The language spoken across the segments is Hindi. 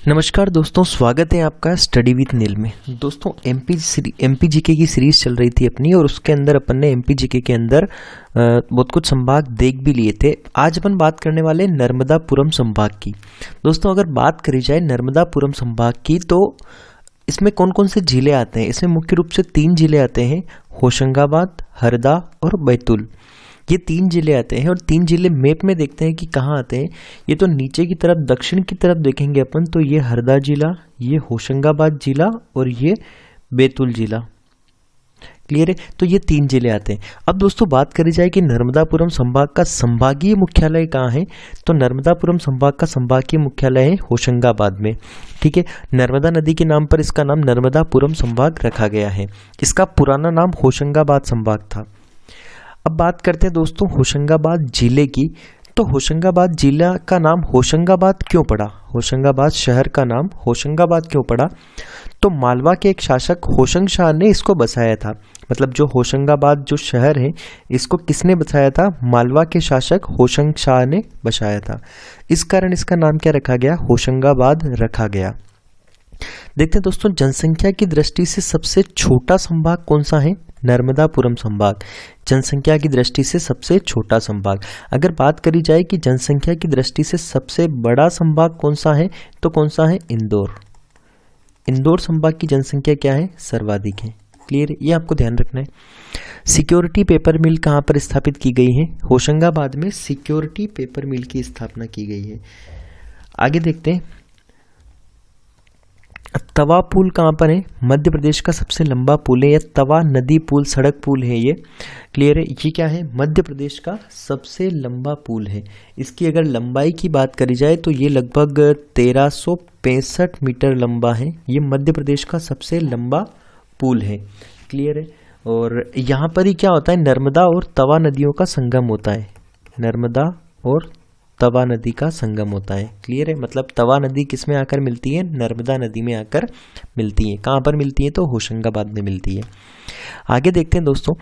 नमस्कार दोस्तों, स्वागत है आपका स्टडी विद नील में। दोस्तों एमपी जीके की सीरीज चल रही थी अपनी, और उसके अंदर अपन ने एमपी जीके के अंदर बहुत कुछ संभाग देख भी लिए थे। आज अपन बात करने वाले नर्मदापुरम संभाग की। दोस्तों अगर बात करी जाए नर्मदापुरम संभाग की, तो इसमें कौन कौन से जिले आते हैं? इसमें मुख्य रूप से 3 जिले आते हैं, होशंगाबाद, हरदा और बैतूल। ये 3 जिले आते हैं, और 3 जिले मैप में देखते हैं कि कहाँ आते हैं। ये तो नीचे की तरफ दक्षिण की तरफ देखेंगे अपन, तो ये हरदा जिला, ये होशंगाबाद जिला और ये बैतूल जिला। क्लियर है? तो ये 3 जिले आते हैं। अब दोस्तों बात करी जाए कि नर्मदापुरम संभाग का संभागीय मुख्यालय कहाँ है, तो नर्मदापुरम संभाग का संभागीय मुख्यालय है होशंगाबाद में। ठीक है, नर्मदा नदी के नाम पर इसका नाम नर्मदापुरम संभाग रखा गया है। इसका पुराना नाम होशंगाबाद संभाग था। अब बात करते हैं दोस्तों होशंगाबाद जिले की। तो होशंगाबाद जिला का नाम होशंगाबाद क्यों पड़ा? होशंगाबाद शहर का नाम होशंगाबाद क्यों पड़ा? तो मालवा के एक शासक होशंग शाह ने इसको बसाया था। मतलब जो होशंगाबाद जो शहर है, इसको किसने बसाया था? मालवा के शासक होशंग शाह ने बसाया था। इस कारण इसका नाम क्या रखा गया? होशंगाबाद रखा गया। देखते हैं दोस्तों, जनसंख्या की दृष्टि से सबसे छोटा संभाग कौन सा है? नर्मदापुरम संभाग जनसंख्या की दृष्टि से सबसे छोटा संभाग। अगर बात करी जाए कि जनसंख्या की दृष्टि से सबसे बड़ा संभाग कौन सा है, तो कौन सा है? इंदौर। इंदौर संभाग की जनसंख्या क्या है? सर्वाधिक है। क्लियर है? ये आपको ध्यान रखना है। सिक्योरिटी पेपर मिल कहाँ पर स्थापित की गई है? होशंगाबाद में सिक्योरिटी पेपर मिल की स्थापना की गई है। आगे देखते हैं, तवा पुल कहाँ पर है? मध्य प्रदेश का सबसे लंबा पुल है। यह तवा नदी पुल, सड़क पुल है ये। क्लियर है? ये क्या है? मध्य प्रदेश का सबसे लंबा पुल है। इसकी अगर लंबाई की बात करी जाए तो ये लगभग 1365 मीटर लंबा है। ये मध्य प्रदेश का सबसे लंबा पुल है। क्लियर है? और यहाँ पर ही क्या होता है? नर्मदा और तवा नदियों का संगम होता है। नर्मदा और तवा नदी का संगम होता है। क्लियर है? मतलब तवा नदी किस में आकर मिलती है? नर्मदा नदी में आकर मिलती है। कहाँ पर मिलती है? तो होशंगाबाद में मिलती है। आगे देखते हैं दोस्तों,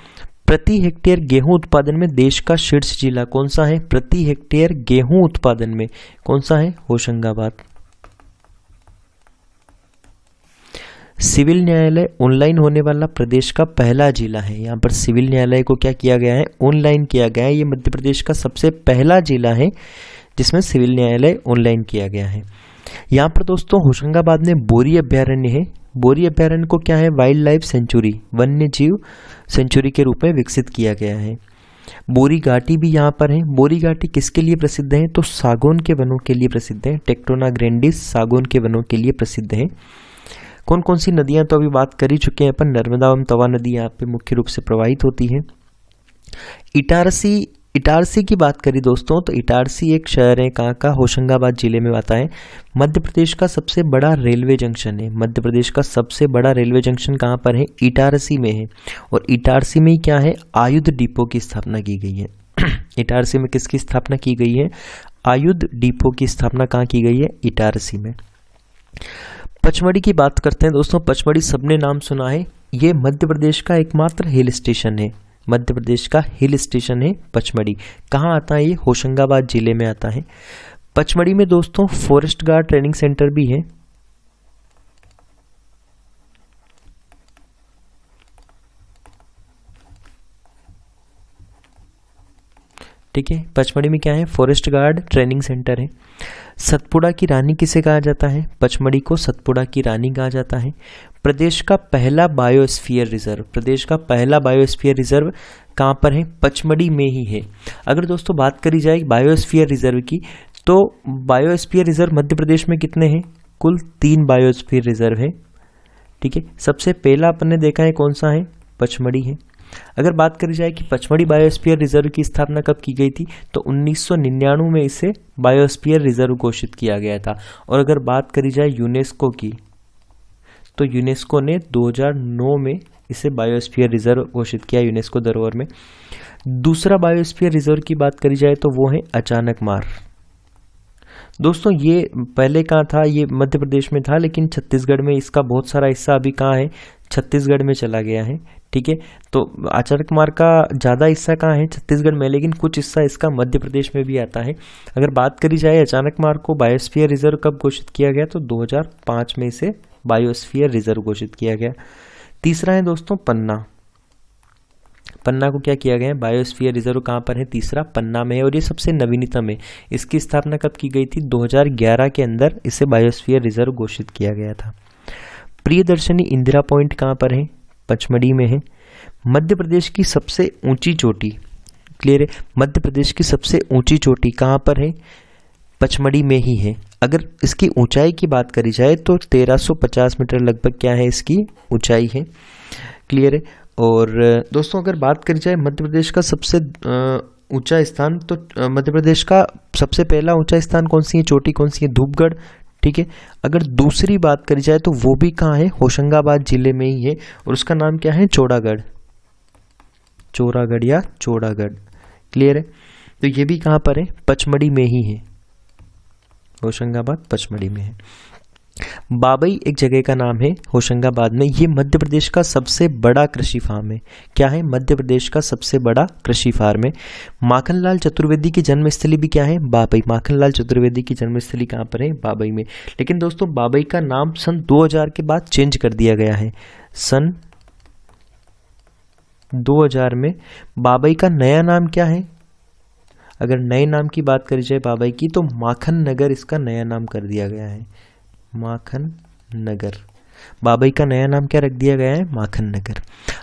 प्रति हेक्टेयर गेहूं उत्पादन में देश का शीर्ष जिला कौन सा है? प्रति हेक्टेयर गेहूं उत्पादन में कौन सा है? होशंगाबाद। सिविल न्यायालय ऑनलाइन होने वाला प्रदेश का पहला जिला है। यहाँ पर सिविल न्यायालय को क्या किया गया है? ऑनलाइन किया गया है। ये मध्य प्रदेश का सबसे पहला जिला है जिसमें सिविल न्यायालय ऑनलाइन किया गया है। यहाँ पर दोस्तों होशंगाबाद में बोरी अभ्यारण्य है। बोरी अभ्यारण्य को क्या है? वाइल्ड लाइफ सेंचुरी, वन्य जीव सेंचुरी के रूप में विकसित किया गया है। बोरी घाटी भी यहाँ पर है। बोरी घाटी किसके लिए प्रसिद्ध है? तो सागौन के वनों के लिए प्रसिद्ध है। टेक्टोना ग्रैंडिस सागौन के वनों के लिए प्रसिद्ध है। कौन कौन सी नदियां तो अभी बात कर ही चुके हैं अपन। नर्मदा एवं तवा नदी यहाँ पे मुख्य रूप से प्रवाहित होती है। इटारसी की बात करी दोस्तों, तो इटारसी एक शहर है। कहाँ का? होशंगाबाद जिले में आता है। मध्य प्रदेश का सबसे बड़ा रेलवे जंक्शन है। मध्य प्रदेश का सबसे बड़ा रेलवे जंक्शन कहाँ पर है? इटारसी में है। और इटारसी में क्या है? आयुध डिपो की स्थापना की गई है। इटारसी में किसकी स्थापना की गई है? आयुध डिपो की स्थापना कहाँ की गई है? इटारसी में। पचमढ़ी की बात करते हैं दोस्तों। पचमढ़ी सबने नाम सुना है। ये मध्य प्रदेश का एकमात्र हिल स्टेशन है। मध्य प्रदेश का हिल स्टेशन है पचमढ़ी। कहाँ आता है ये? होशंगाबाद जिले में आता है। पचमढ़ी में दोस्तों फॉरेस्ट गार्ड ट्रेनिंग सेंटर भी है। ठीक है, पचमढ़ी में क्या है? फॉरेस्ट गार्ड ट्रेनिंग सेंटर है। सतपुड़ा की रानी किसे कहा जाता है? पचमढ़ी को सतपुड़ा की रानी कहा जाता है। प्रदेश का पहला बायोस्फीयर रिजर्व, प्रदेश का पहला बायोस्फीयर रिजर्व कहाँ पर है? पचमढ़ी में ही है। अगर दोस्तों बात करी जाए बायोस्फीयर रिजर्व की, तो बायोस्फीयर रिजर्व मध्य प्रदेश में कितने हैं? कुल 3 बायोस्फीयर रिजर्व है। ठीक है, सबसे पहला अपन ने देखा है कौन सा है? पचमढ़ी है। अगर बात करी जाए कि पचमढ़ी बायोस्फीयर रिजर्व की स्थापना कब की गई थी, तो 1999 में इसे बायोस्फीयर रिजर्व घोषित किया गया था। और अगर बात करी जाए यूनेस्को की, तो यूनेस्को ने 2009 में इसे बायोस्फीयर रिजर्व घोषित किया यूनेस्को धरोहर में। दूसरा बायोस्फीयर रिजर्व की बात करी जाए तो वो है अचानकमार। दोस्तों ये पहले कहाँ था, ये मध्य प्रदेश में था, लेकिन छत्तीसगढ़ में इसका बहुत सारा हिस्सा अभी कहाँ है, छत्तीसगढ़ में चला गया है। ठीक है, तो अचानक मार्ग का ज़्यादा हिस्सा कहाँ है, छत्तीसगढ़ में, लेकिन कुछ हिस्सा इसका मध्य प्रदेश में भी आता है। अगर बात करी जाए अचानक मार्ग को बायोस्फीयर रिजर्व कब घोषित किया गया, तो 2005 में इसे बायोस्फीयर रिजर्व घोषित किया गया। तीसरा है दोस्तों पन्ना। पन्ना को क्या किया गया है, बायोस्फीयर रिजर्व कहाँ पर है, तीसरा पन्ना में है, और ये सबसे नवीनतम है। इसकी स्थापना कब की गई थी, 2011 के अंदर इसे बायोस्फीयर रिजर्व घोषित किया गया था। प्रियदर्शनी इंदिरा पॉइंट कहाँ पर है, पचमढ़ी में है। मध्य प्रदेश की सबसे ऊंची चोटी, क्लियर है, मध्य प्रदेश की सबसे ऊंची चोटी कहाँ पर है, पचमढ़ी में ही है। अगर इसकी ऊंचाई की बात करी जाए तो 1350 मीटर लगभग क्या है इसकी ऊंचाई है, क्लियर है। और दोस्तों अगर बात करी जाए मध्य प्रदेश का सबसे ऊंचा स्थान, तो मध्य प्रदेश का सबसे पहला ऊंचा स्थान कौन सी है, चोटी कौन सी है, धूपगढ़। ठीक है, अगर दूसरी बात करी जाए तो वो भी कहाँ है, होशंगाबाद जिले में ही है, और उसका नाम क्या है, चौड़ागढ़, चौरागढ़ या चौड़ागढ़, क्लियर है। तो ये भी कहाँ पर है, पचमढ़ी में ही है, होशंगाबाद पचमढ़ी में है। बाबई एक जगह का नाम है होशंगाबाद में, ये मध्य प्रदेश का सबसे बड़ा कृषि फार्म है। क्या है, मध्य प्रदेश का सबसे बड़ा कृषि फार्म है। माखनलाल चतुर्वेदी की जन्मस्थली भी क्या है, बाबई। माखनलाल चतुर्वेदी की जन्मस्थली कहाँ पर है, बाबई में। लेकिन दोस्तों बाबई का नाम सन 2000 के बाद चेंज कर दिया गया है। सन 2000 में बाबई का नया नाम क्या है, अगर नए नाम की बात करी जाए बाबई की, तो माखन नगर इसका नया नाम कर दिया गया है, माखन नगर। बाबई का नया नाम क्या रख दिया गया है, माखन नगर।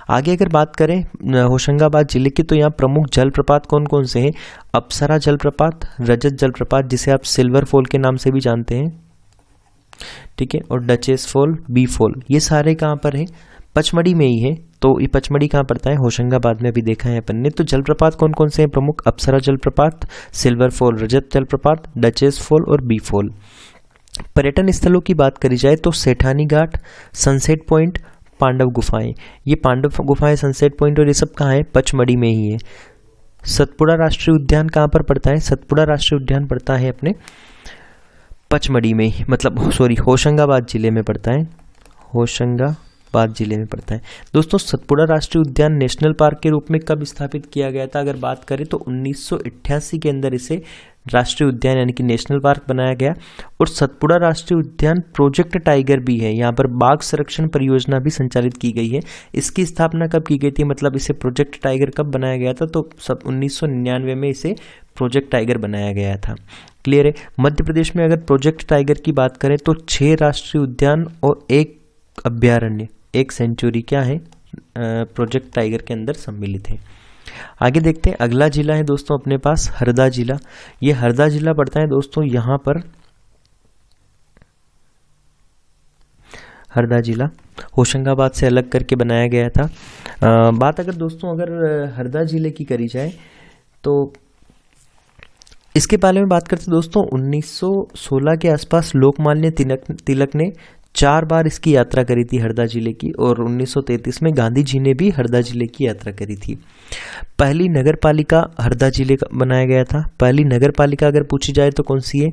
आगे अगर बात करें होशंगाबाद जिले की, तो यहाँ प्रमुख जलप्रपात कौन कौन से हैं, अप्सरा जलप्रपात, रजत जलप्रपात जिसे आप सिल्वर फॉल के नाम से भी जानते हैं, ठीक है, और डचेस फॉल, बी फॉल, ये सारे कहाँ पर हैं, पचमढ़ी में ही है। तो ये पचमढ़ी कहाँ पड़ता है, होशंगाबाद में भी देखा है अपन ने। तो जलप्रपात कौन कौन से हैं प्रमुख, अप्सरा जलप्रपात, सिल्वर फॉल, रजत जलप्रपात, डचेस फॉल और बी फॉल। पर्यटन स्थलों की बात करी जाए तो सेठानी घाट, सनसेट पॉइंट, पांडव गुफाएं, ये पांडव गुफाएं, सनसेट पॉइंट और ये सब कहाँ है, पचमढ़ी में ही है। सतपुड़ा राष्ट्रीय उद्यान कहाँ पर पड़ता है, सतपुड़ा राष्ट्रीय उद्यान पड़ता है अपने पचमढ़ी में ही, मतलब सॉरी होशंगाबाद जिले में पड़ता है, होशंगाबाद जिले में पड़ता है। दोस्तों सतपुड़ा राष्ट्रीय उद्यान नेशनल पार्क के रूप में कब स्थापित किया गया था, अगर बात करें तो 1988 के अंदर इसे राष्ट्रीय उद्यान यानी कि नेशनल पार्क बनाया गया। और सतपुड़ा राष्ट्रीय उद्यान प्रोजेक्ट टाइगर भी है, यहाँ पर बाघ संरक्षण परियोजना भी संचालित की गई है। इसकी स्थापना कब की गई थी, मतलब इसे प्रोजेक्ट टाइगर कब बनाया गया था, तो 1999 में इसे प्रोजेक्ट टाइगर बनाया गया था, क्लियर है। मध्य प्रदेश में अगर प्रोजेक्ट टाइगर की बात करें तो 6 राष्ट्रीय उद्यान और 1 अभ्यारण्य, 1 सेंचुरी क्या है, प्रोजेक्ट टाइगर के अंदर सम्मिलित है। आगे देखते हैं, अगला जिला है दोस्तों अपने पास हरदा जिला। ये हरदा जिला पड़ता है दोस्तों यहाँ पर, हरदा जिला होशंगाबाद से अलग करके बनाया गया था। बात अगर दोस्तों अगर हरदा जिले की करी जाए तो इसके बारे में बात करते दोस्तों 1916 के आसपास लोकमान्य तिलक ने 4 बार इसकी यात्रा करी थी हरदा जिले की, और 1933 में गांधी जी ने भी हरदा जिले की यात्रा करी थी। पहली नगर पालिका हरदा जिले का बनाया गया था। पहली नगर पालिका अगर पूछी जाए तो कौन सी है,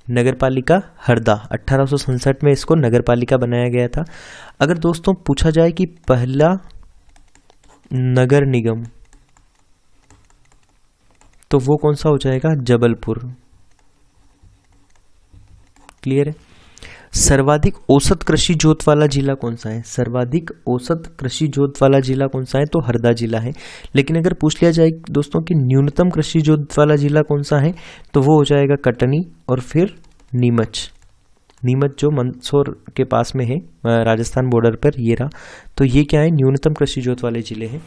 नगर पालिका हरदा, 1867 में इसको नगर पालिका बनाया गया था। अगर दोस्तों पूछा जाए कि पहला नगर निगम, तो वो कौन सा हो जाएगा, जबलपुर, क्लियर है। सर्वाधिक औसत कृषि जोत वाला जिला कौन सा है, सर्वाधिक औसत कृषि जोत वाला जिला कौन सा है, तो हरदा जिला है। लेकिन अगर पूछ लिया जाए दोस्तों कि न्यूनतम कृषि जोत वाला जिला कौन सा है, तो वो हो जाएगा कटनी और फिर नीमच। नीमच जो मंदसौर के पास में है, राजस्थान बॉर्डर पर, ये रहा। तो ये क्या है, न्यूनतम कृषि जोत वाले जिले हैं।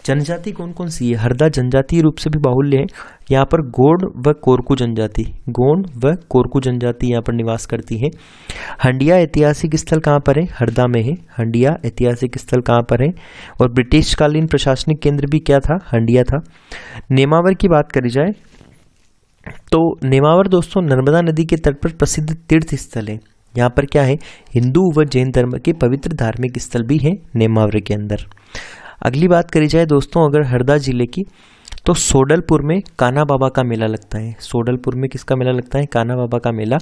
जनजाति कौन कौन सी है, हरदा जनजातीय रूप से भी बाहुल्य है। यहाँ पर गोंड व कोरकू जनजाति, गोंड व कोरकू जनजाति यहाँ पर निवास करती है। हंडिया ऐतिहासिक स्थल कहाँ पर है, हरदा में है। हंडिया ऐतिहासिक स्थल कहाँ पर है, और ब्रिटिशकालीन प्रशासनिक केंद्र भी क्या था, हंडिया था। नेमावर की बात करी जाए तो नेमावर दोस्तों नर्मदा नदी के तट पर प्रसिद्ध तीर्थ स्थल है। यहाँ पर क्या है, हिंदू व जैन धर्म के पवित्र धार्मिक स्थल भी है नेमावर के अंदर। अगली बात करी जाए दोस्तों अगर हरदा जिले की, तो सोडलपुर में कान्हा बाबा का मेला लगता है। सोडलपुर में किसका मेला लगता है? कान्हा बाबा का मेला।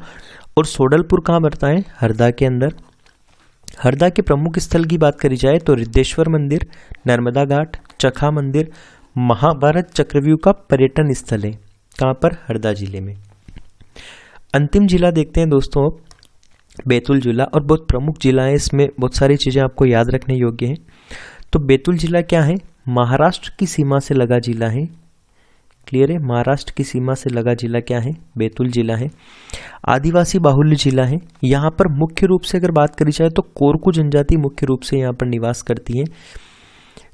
और सोडलपुर कहाँ पड़ता है? हरदा के अंदर। हरदा के प्रमुख स्थल की बात करी जाए तो रिद्धेश्वर मंदिर, नर्मदा घाट, चखा मंदिर, महाभारत चक्रव्यूह का पर्यटन स्थल है। कहाँ पर? हरदा जिले में। अंतिम जिला देखते हैं दोस्तों, बैतूल जिला, और बहुत प्रमुख जिला है, इसमें बहुत सारी चीज़ें आपको याद रखने योग्य हैं। तो बैतूल जिला क्या है? महाराष्ट्र की सीमा से लगा जिला है। क्लियर है? महाराष्ट्र की सीमा से लगा जिला क्या है? बैतूल जिला है। आदिवासी बाहुल्य जिला है। यहाँ पर मुख्य रूप से अगर बात करी जाए तो कोरकू जनजाति मुख्य रूप से यहाँ पर निवास करती है।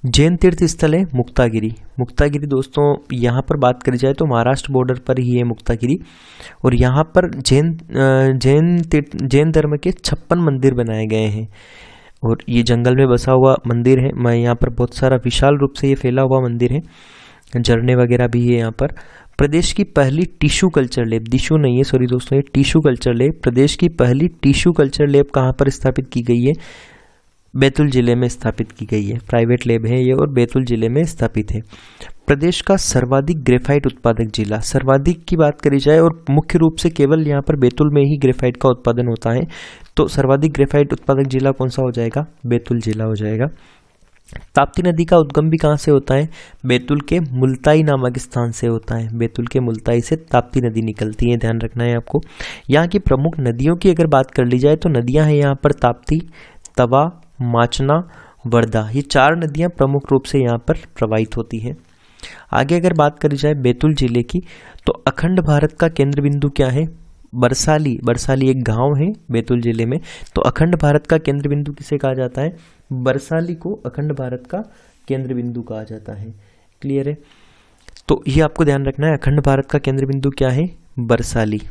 जैन तीर्थ स्थल है मुक्तागिरी। मुक्तागिरी दोस्तों यहाँ पर बात करी जाए तो महाराष्ट्र बॉर्डर पर ही है मुक्तागिरी, और यहाँ पर जैन धर्म के 56 मंदिर बनाए गए हैं, और ये जंगल में बसा हुआ मंदिर है। मैं यहाँ पर बहुत सारा विशाल रूप से ये फैला हुआ मंदिर है, झरने वगैरह भी है यहाँ पर। प्रदेश की पहली टिश्यू कल्चर लैब, डिशू नहीं है सॉरी दोस्तों, ये टिश्यू कल्चर लैब, प्रदेश की पहली टिश्यू कल्चर लैब कहाँ पर स्थापित की गई है? बैतूल जिले में स्थापित की गई है। प्राइवेट लैब है ये और बैतूल जिले में स्थापित है। प्रदेश का सर्वाधिक ग्रेफाइट उत्पादक जिला, सर्वाधिक की बात करी जाए और मुख्य रूप से केवल यहाँ पर बैतूल में ही ग्रेफाइट का उत्पादन होता है, तो सर्वाधिक ग्रेफाइट उत्पादक जिला कौन सा हो जाएगा? बैतूल जिला हो जाएगा। ताप्ती नदी का उद्गम भी कहाँ से होता है? बैतूल के मुल्ताई नामक स्थान से होता है। बैतूल के मुल्ताई से ताप्ती नदी निकलती है, ध्यान रखना है आपको। यहाँ की प्रमुख नदियों की अगर बात कर ली जाए तो नदियाँ हैं यहाँ पर ताप्ती, तवा, माचना, वर्धा, ये 4 नदियाँ प्रमुख रूप से यहाँ पर प्रवाहित होती हैं। आगे अगर बात करी जाए बैतूल जिले की तो अखंड भारत का केंद्र बिंदु क्या है? बरसाली। बरसाली एक गांव है बैतूल जिले में, तो अखंड भारत का केंद्र बिंदु किसे कहा जाता है? बरसाली को अखंड भारत का केंद्र बिंदु कहा जाता है। क्लियर है? तो ये आपको ध्यान रखना है, अखंड भारत का केंद्र बिंदु क्या है? बरसाली।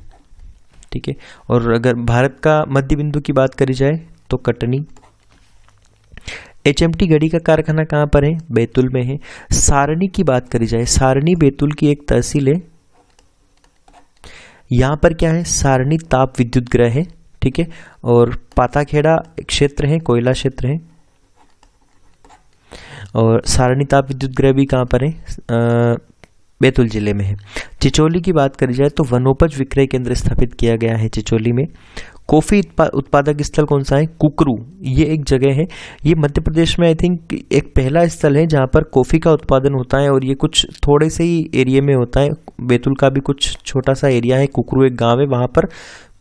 ठीक है। और अगर भारत का मध्य बिंदु की बात करी जाए तो कटनी। HMT घड़ी का कारखाना कहाँ पर है? बैतूल में है। सारणी की बात करी जाए, सारणी बैतूल की एक तहसील है। यहाँ पर क्या है? सारणी ताप विद्युत गृह है। ठीक है। और पाताखेड़ा क्षेत्र है, कोयला क्षेत्र है, और सारणी ताप विद्युत गृह भी कहाँ पर है? बैतूल जिले में है। चिचोली की बात करी जाए तो वनोपज विक्रय केंद्र स्थापित किया गया है चिचोली में। कॉफी उत्पादक स्थल कौन सा है? कुकरू, ये एक जगह है। ये मध्य प्रदेश में आई थिंक एक पहला स्थल है जहाँ पर कॉफी का उत्पादन होता है, और ये कुछ थोड़े से ही एरिया में होता है। बैतूल का भी कुछ छोटा सा एरिया है, कुकरू एक गांव है, वहाँ पर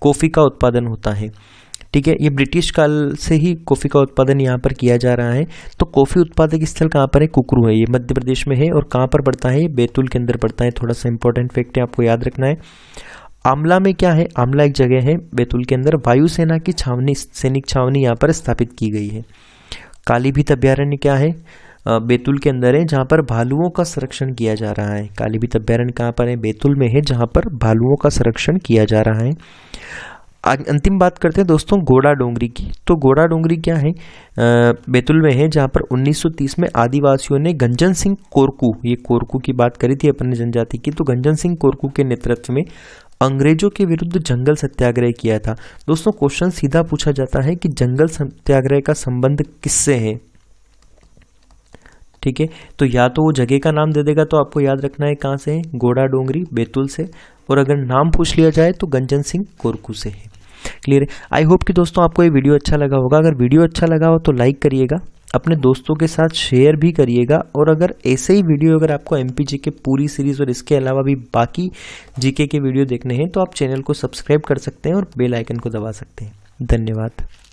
कॉफी का उत्पादन होता है। ठीक है। ये ब्रिटिश काल से ही कॉफी का उत्पादन यहाँ पर किया जा रहा है। तो कॉफी उत्पादक स्थल कहाँ पर है? कुकरू है, ये मध्य प्रदेश में है। और कहाँ पर पड़ता है? बैतूल के अंदर पड़ता है। थोड़ा सा इंपॉर्टेंट फैक्ट है, आपको याद रखना है। आमला में क्या है? आमला एक जगह है बैतूल के अंदर, वायुसेना की छावनी, सैनिक छावनी यहाँ पर स्थापित की गई है। कालीभीत अभ्यारण्य क्या है? बैतूल के अंदर है, जहाँ पर भालुओं का संरक्षण किया जा रहा है। कालीभीत अभ्यारण्य कहाँ पर है? बैतूल में है, जहाँ पर भालुओं का संरक्षण किया जा रहा है। अंतिम बात करते हैं दोस्तों गोड़ा डोंगरी की। तो गोड़ा डोंगरी क्या है? बैतूल में है, जहाँ पर 1930 में आदिवासियों ने गंजन सिंह कोरकू, ये कोरकू की बात करी थी अपन ने जनजाति की, तो गंजन सिंह कोरकू के नेतृत्व में अंग्रेजों के विरुद्ध जंगल सत्याग्रह किया था। दोस्तों क्वेश्चन सीधा पूछा जाता है कि जंगल सत्याग्रह का संबंध किससे है? ठीक है। तो या तो वो जगह का नाम दे देगा, तो आपको याद रखना है कहाँ से है? गोड़ा डोंगरी, बैतूल से। और अगर नाम पूछ लिया जाए तो गंजन सिंह कोरकू से है। क्लियर है? आई होप कि दोस्तों आपको ये वीडियो अच्छा लगा होगा। अगर वीडियो अच्छा लगा हो तो लाइक करिएगा, अपने दोस्तों के साथ शेयर भी करिएगा, और अगर ऐसे ही वीडियो अगर आपको MPG के पूरी सीरीज और इसके अलावा भी बाकी GK के वीडियो देखने हैं तो आप चैनल को सब्सक्राइब कर सकते हैं और बेल आइकन को दबा सकते हैं। धन्यवाद।